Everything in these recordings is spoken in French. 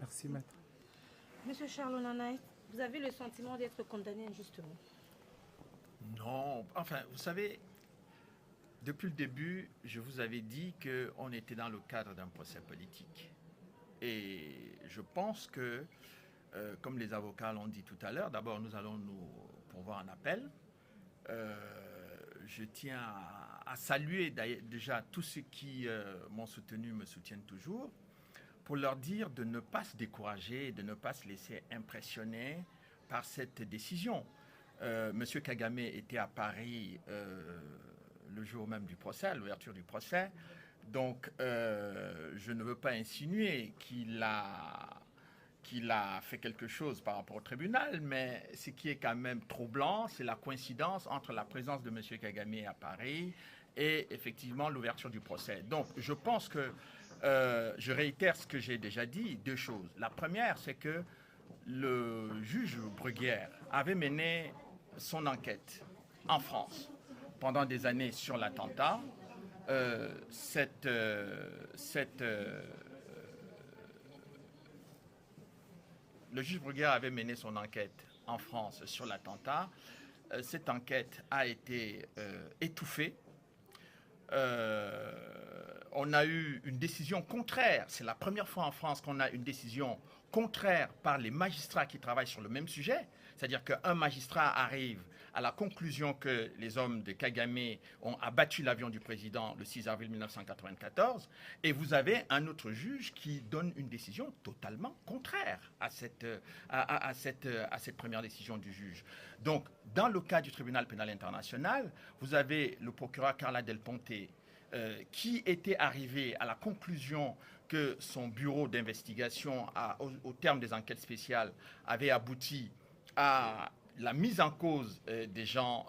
Merci, maître. Monsieur Charles Onana, vous avez le sentiment d'être condamné injustement? Non, enfin, vous savez, depuis le début, je vous avais dit qu'on était dans le cadre d'un procès politique. Et je pense que, comme les avocats l'ont dit tout à l'heure, d'abord nous allons nous pourvoir un appel. Je tiens à saluer déjà tous ceux qui m'ont soutenu, me soutiennent toujours, pour leur dire de ne pas se décourager, de ne pas se laisser impressionner par cette décision. Monsieur Kagame était à Paris le jour même du procès, à l'ouverture du procès. Donc, je ne veux pas insinuer qu'il a fait quelque chose par rapport au tribunal, mais ce qui est quand même troublant, c'est la coïncidence entre la présence de M. Kagame à Paris et effectivement l'ouverture du procès. Donc, je pense que, je réitère ce que j'ai déjà dit, deux choses. La première, c'est que le juge Bruguière avait mené son enquête en France pendant des années sur l'attentat. Le juge Bruguière avait mené son enquête en France sur l'attentat. Cette enquête a été étouffée. On a eu une décision contraire. C'est la première fois en France qu'on a une décision contraire par les magistrats qui travaillent sur le même sujet. C'est-à-dire qu'un magistrat arrive à la conclusion que les hommes de Kagame ont abattu l'avion du président le 6 avril 1994, et vous avez un autre juge qui donne une décision totalement contraire à cette première décision du juge. Donc, dans le cas du tribunal pénal international, vous avez le procureur Carla Del Ponte qui était arrivé à la conclusion que son bureau d'investigation, au terme des enquêtes spéciales, avait abouti à la mise en cause des gens,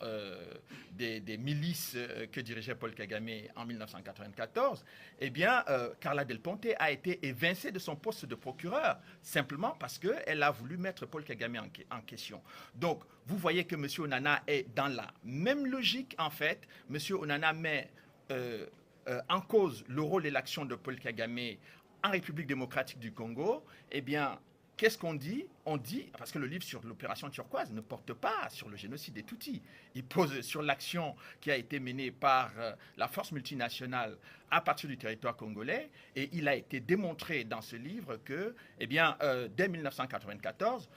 des milices que dirigeait Paul Kagame en 1994, eh bien, Carla Del Ponte a été évincée de son poste de procureur, simplement parce qu'elle a voulu mettre Paul Kagame en question. Donc, vous voyez que M. Onana est dans la même logique, en fait. M. Onana met en cause le rôle et l'action de Paul Kagame en République démocratique du Congo. Eh bien, qu'est-ce qu'on dit? On dit, parce que le livre sur l'opération turquoise ne porte pas sur le génocide des Tutsis. Il pose sur l'action qui a été menée par la force multinationale à partir du territoire congolais. Et il a été démontré dans ce livre que, eh bien, dès 1994,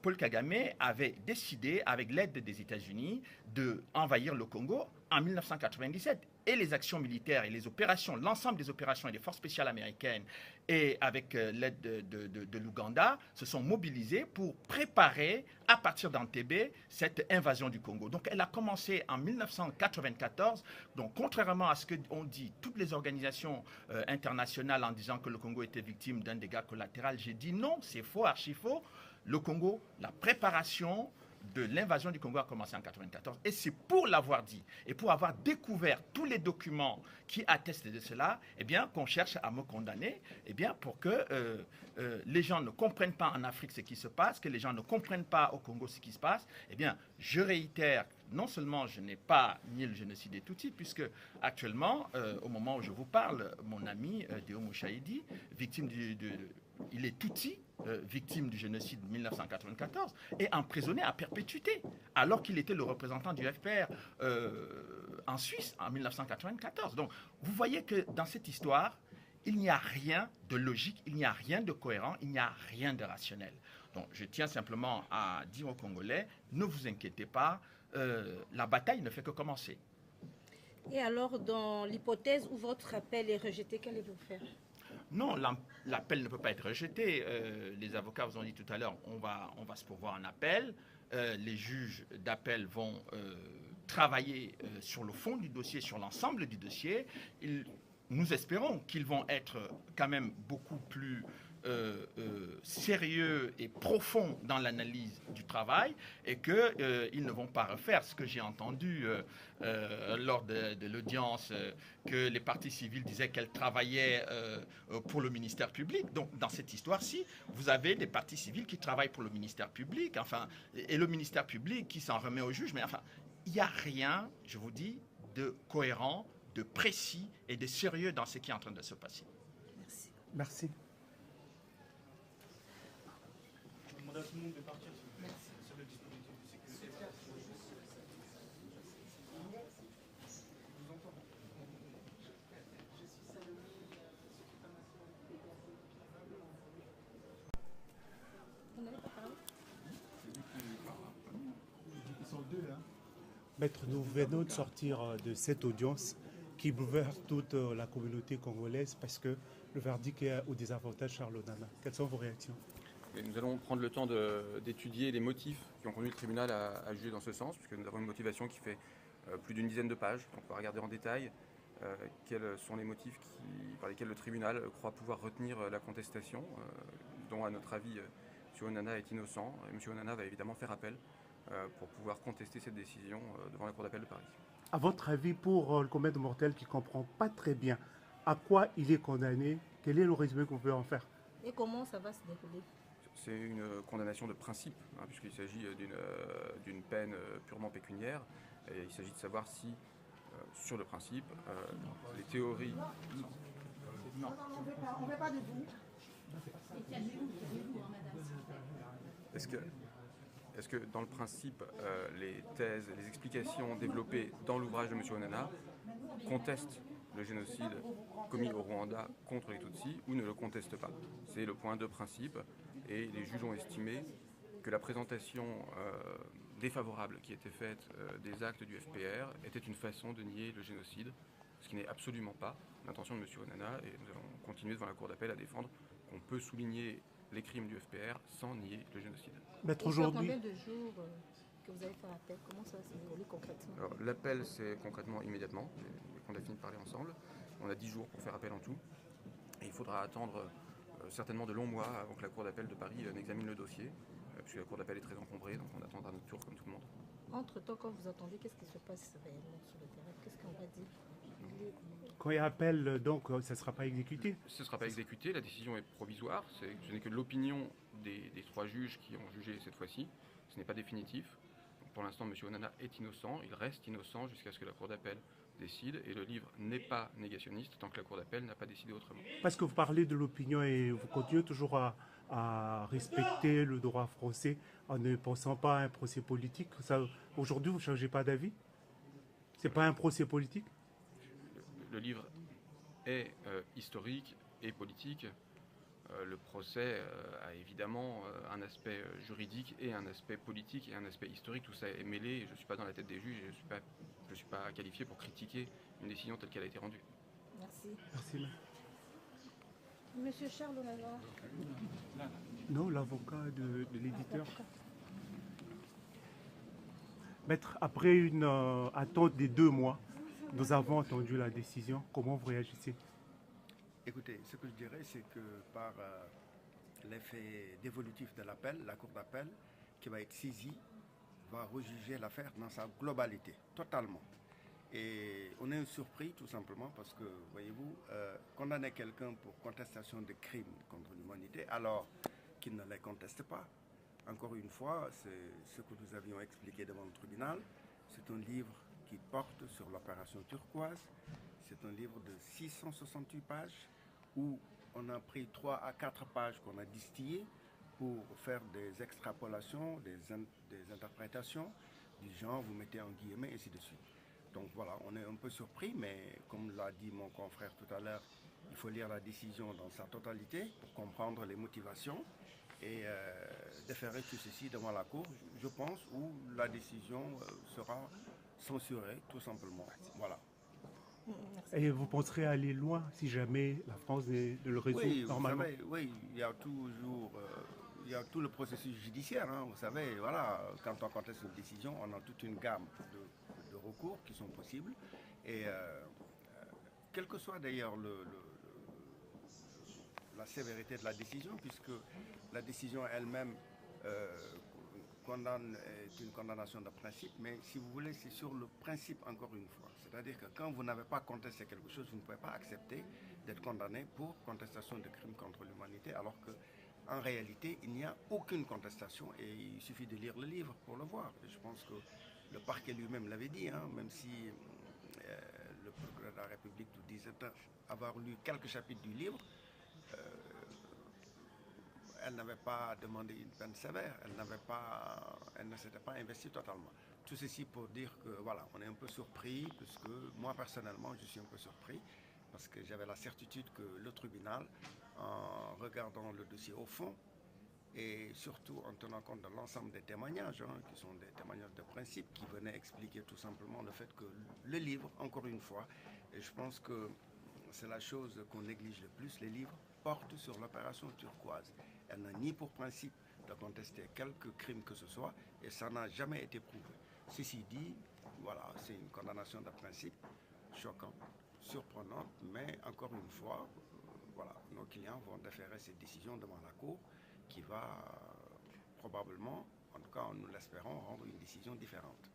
Paul Kagame avait décidé, avec l'aide des États-Unis, d'envahir le Congo en 1997. Et les actions militaires et les opérations, l'ensemble des opérations et des forces spéciales américaines, et avec l'aide de l'Ouganda, se sont mobilisés pour préparer, à partir d'Entebbe, cette invasion du Congo. Donc elle a commencé en 1994. Donc contrairement à ce qu'ont dit toutes les organisations internationales en disant que le Congo était victime d'un dégât collatéral, j'ai dit non, c'est faux, archi faux. Le Congo, la préparation de l'invasion du Congo a commencé en 1994. Et c'est pour l'avoir dit et pour avoir découvert tous les documents qui attestent de cela, eh bien, qu'on cherche à me condamner, eh bien, pour que les gens ne comprennent pas en Afrique ce qui se passe, que les gens ne comprennent pas au Congo ce qui se passe. Eh bien, je réitère, non seulement je n'ai pas nié le génocide des Tutsis, puisque actuellement, au moment où je vous parle, mon ami Déo Mouchaïdi, victime il est Tutsi, victime du génocide de 1994, et emprisonné à perpétuité, alors qu'il était le représentant du FPR en Suisse en 1994. Donc, vous voyez que dans cette histoire, il n'y a rien de logique, il n'y a rien de cohérent, il n'y a rien de rationnel. Donc, je tiens simplement à dire aux Congolais, ne vous inquiétez pas, la bataille ne fait que commencer. Et alors, dans l'hypothèse où votre appel est rejeté, qu'allez-vous faire? Non, l'appel ne peut pas être rejeté. Les avocats vous ont dit tout à l'heure, on va se pourvoir un appel. Les juges d'appel vont travailler sur le fond du dossier, sur l'ensemble du dossier. Nous espérons qu'ils vont être quand même beaucoup plus sérieux et profond dans l'analyse du travail et qu'ils ne vont pas refaire ce que j'ai entendu lors de l'audience, que les parties civiles disaient qu'elles travaillaient pour le ministère public. Donc dans cette histoire-ci, vous avez des parties civiles qui travaillent pour le ministère public, enfin, et le ministère public qui s'en remet au juge, mais enfin, il n'y a rien, je vous dis, de cohérent, de précis et de sérieux dans ce qui est en train de se passer. Merci. Merci. le monde peut partir. C'est le dispositif de sécurité. Ils sont deux là. Maître, nous venons de sortir de cette audience qui bouleverse toute la communauté congolaise parce que le verdict est au désavantage de Charles Onana. Quelles sont vos réactions? Et nous allons prendre le temps d'étudier les motifs qui ont conduit le tribunal à juger dans ce sens, puisque nous avons une motivation qui fait plus d'une dizaine de pages. Donc on va regarder en détail quels sont les motifs par lesquels le tribunal croit pouvoir retenir la contestation, dont à notre avis M. Onana est innocent. Et M. Onana va évidemment faire appel pour pouvoir contester cette décision devant la Cour d'appel de Paris. À votre avis, pour le commun mortel qui ne comprend pas très bien à quoi il est condamné, quel est le résumé qu'on peut en faire? Et comment ça va se dérouler? C'est une condamnation de principe, puisqu'il s'agit d'une peine purement pécuniaire. Et il s'agit de savoir si, sur le principe, les théories... Non, on ne veut pas de vous. Est-ce que dans le principe, les thèses, les explications développées dans l'ouvrage de M. Onana contestent le génocide commis au Rwanda contre les Tutsis ou ne le contestent pas? C'est le point de principe. Et les juges ont estimé que la présentation défavorable qui était faite des actes du FPR était une façon de nier le génocide, ce qui n'est absolument pas l'intention de M. Onana, et nous allons continuer devant la Cour d'appel à défendre qu'on peut souligner les crimes du FPR sans nier le génocide. Maître, aujourd'hui, combien de jours que vous allez faire appel? Comment ça va se dérouler concrètement? L'appel, c'est concrètement immédiatement, qu'on a fini de parler ensemble. On a 10 jours pour faire appel en tout, et il faudra attendre certainement de longs mois avant que la Cour d'appel de Paris n'examine le dossier, puisque la Cour d'appel est très encombrée, donc on attendra notre tour comme tout le monde. Entre-temps, quand vous attendez, qu'est-ce qui se passe réellement sur le terrain? Qu'est-ce qu'on va dire? Quand il y a appel, donc, ça ne sera pas exécuté? Ce ne sera pas exécuté, la décision est provisoire, ce n'est que l'opinion des 3 juges qui ont jugé cette fois-ci, ce n'est pas définitif. Donc pour l'instant, M. Onana est innocent, il reste innocent jusqu'à ce que la Cour d'appel décide, et le livre n'est pas négationniste tant que la Cour d'appel n'a pas décidé autrement. Parce que vous parlez de l'opinion et vous continuez toujours à respecter le droit français en ne pensant pas à un procès politique. Aujourd'hui, vous ne changez pas d'avis? Ce n'est pas un procès politique? Le livre est historique et politique. Le procès a évidemment un aspect juridique et un aspect politique et un aspect historique. Tout ça est mêlé. Je ne suis pas dans la tête des juges et je ne suis pas qualifié pour critiquer une décision telle qu'elle a été rendue. Merci. Merci. Monsieur Charles Onana. Non, l'avocat de l'éditeur. Maître, après une attente des 2 mois, nous avons entendu la décision. Comment vous réagissez? Écoutez, ce que je dirais, c'est que par l'effet dévolutif de l'appel, la Cour d'appel, qui va être saisie, va rejuger l'affaire dans sa globalité, totalement. Et on est surpris tout simplement parce que, voyez-vous, condamner quelqu'un pour contestation de crimes contre l'humanité alors qu'il ne les conteste pas, encore une fois, c'est ce que nous avions expliqué devant le tribunal. C'est un livre qui porte sur l'opération turquoise. C'est un livre de 668 pages où on a pris 3 à 4 pages qu'on a distillées pour faire des extrapolations, des interprétations du genre, vous mettez en guillemets, et ainsi de suite. Donc voilà, on est un peu surpris, mais comme l'a dit mon confrère tout à l'heure, il faut lire la décision dans sa totalité pour comprendre les motivations et déférer tout ceci devant la Cour, je pense, où la décision sera censurée, tout simplement. Voilà. Et vous penserez aller loin si jamais la France le résout normalement? Savez, oui, il y a toujours... il y a tout le processus judiciaire, hein, vous savez, voilà, quand on conteste une décision, on a toute une gamme de recours qui sont possibles. Et quelle que soit d'ailleurs la sévérité de la décision, puisque la décision elle-même est une condamnation de principe, mais si vous voulez, c'est sur le principe encore une fois. C'est-à-dire que quand vous n'avez pas contesté quelque chose, vous ne pouvez pas accepter d'être condamné pour contestation de crimes contre l'humanité, alors que en réalité, il n'y a aucune contestation et il suffit de lire le livre pour le voir. Et je pense que le parquet lui-même l'avait dit, hein, même si le procureur de la République nous disait avoir lu quelques chapitres du livre, elle n'avait pas demandé une peine sévère, elle ne s'était pas investie totalement. Tout ceci pour dire que voilà, on est un peu surpris, puisque moi personnellement, je suis un peu surpris, parce que j'avais la certitude que le tribunal, en regardant le dossier au fond, et surtout en tenant compte de l'ensemble des témoignages, qui sont des témoignages de principe, qui venaient expliquer tout simplement le fait que le livre, encore une fois, et je pense que c'est la chose qu'on néglige le plus, les livres portent sur l'opération turquoise. Elle n'a ni pour principe de contester quelque crime que ce soit, et ça n'a jamais été prouvé. Ceci dit, voilà, c'est une condamnation de principe choquante, surprenante, mais encore une fois, voilà, nos clients vont déférer cette décision devant la Cour qui va probablement, en tout cas nous l'espérons, rendre une décision différente.